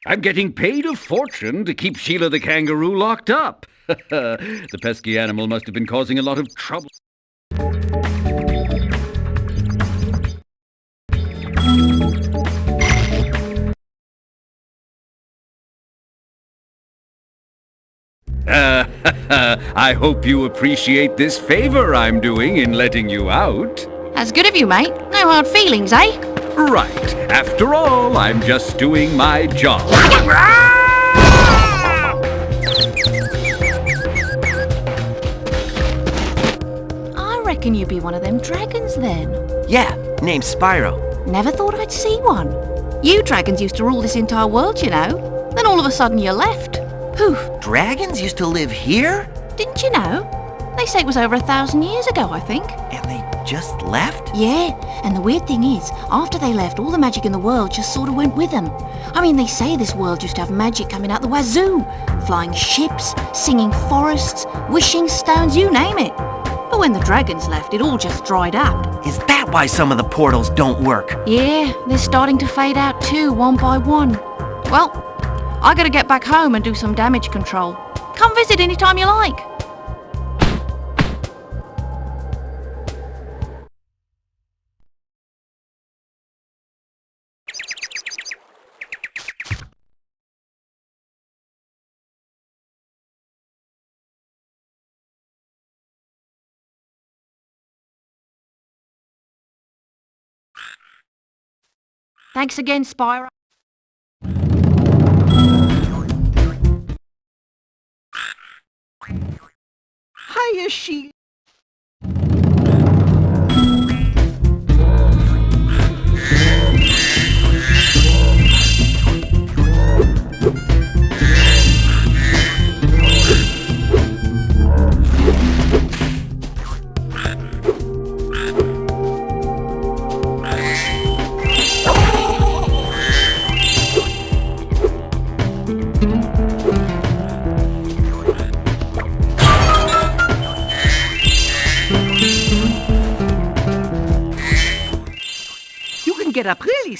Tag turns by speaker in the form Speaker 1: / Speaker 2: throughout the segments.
Speaker 1: I'm getting paid a fortune to keep Sheila the kangaroo locked up. The pesky animal must have been causing a lot of trouble. I hope you appreciate this favor I'm doing in letting you out.
Speaker 2: That's good of you, mate. No hard feelings, eh?
Speaker 1: Right. After all, I'm just doing my job.
Speaker 2: I reckon you'd be one of them dragons then.
Speaker 3: Yeah, named Spyro.
Speaker 2: Never thought I'd see one. You dragons used to rule this entire world, you know. Then all of a sudden you left. Poof.
Speaker 3: Dragons used to live here?
Speaker 2: Didn't you know? They say it was over 1,000 years ago, I think.
Speaker 3: And they just left?
Speaker 2: Yeah, and the weird thing is, after they left, all the magic in the world just sort of went with them. I mean, they say this world used to have magic coming out the wazoo. Flying ships, singing forests, wishing stones, you name it. But when the dragons left, it all just dried up.
Speaker 3: Is that why some of the portals don't work?
Speaker 2: Yeah, they're starting to fade out too, one by one. Well, I gotta get back home and do some damage control. Come visit anytime you like. Thanks again, Spyro.
Speaker 4: Hiya, Sheila. Get up really.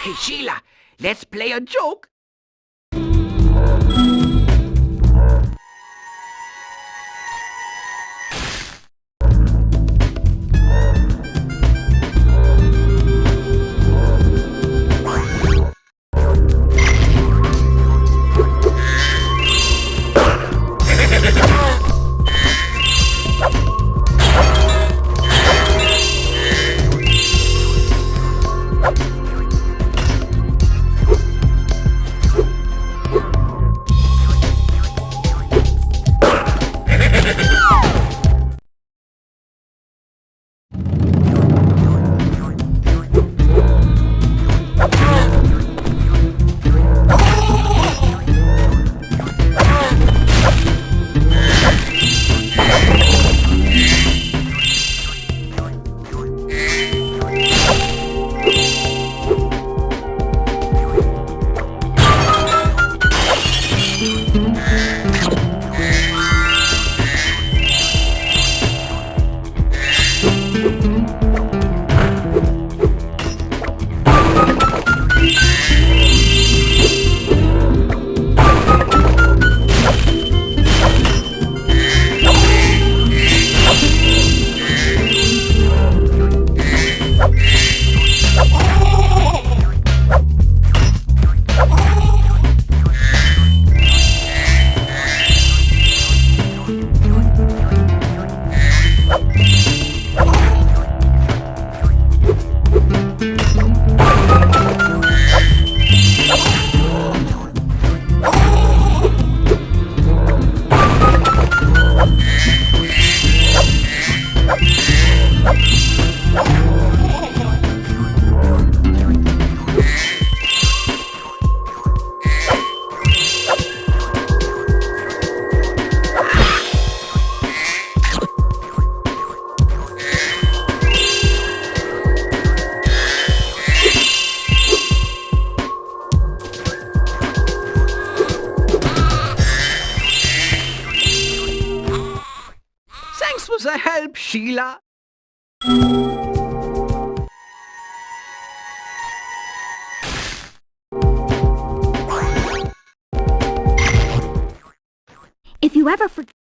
Speaker 4: Hey, Sheila, let's play a joke. the help, Sheila.
Speaker 5: If you ever forget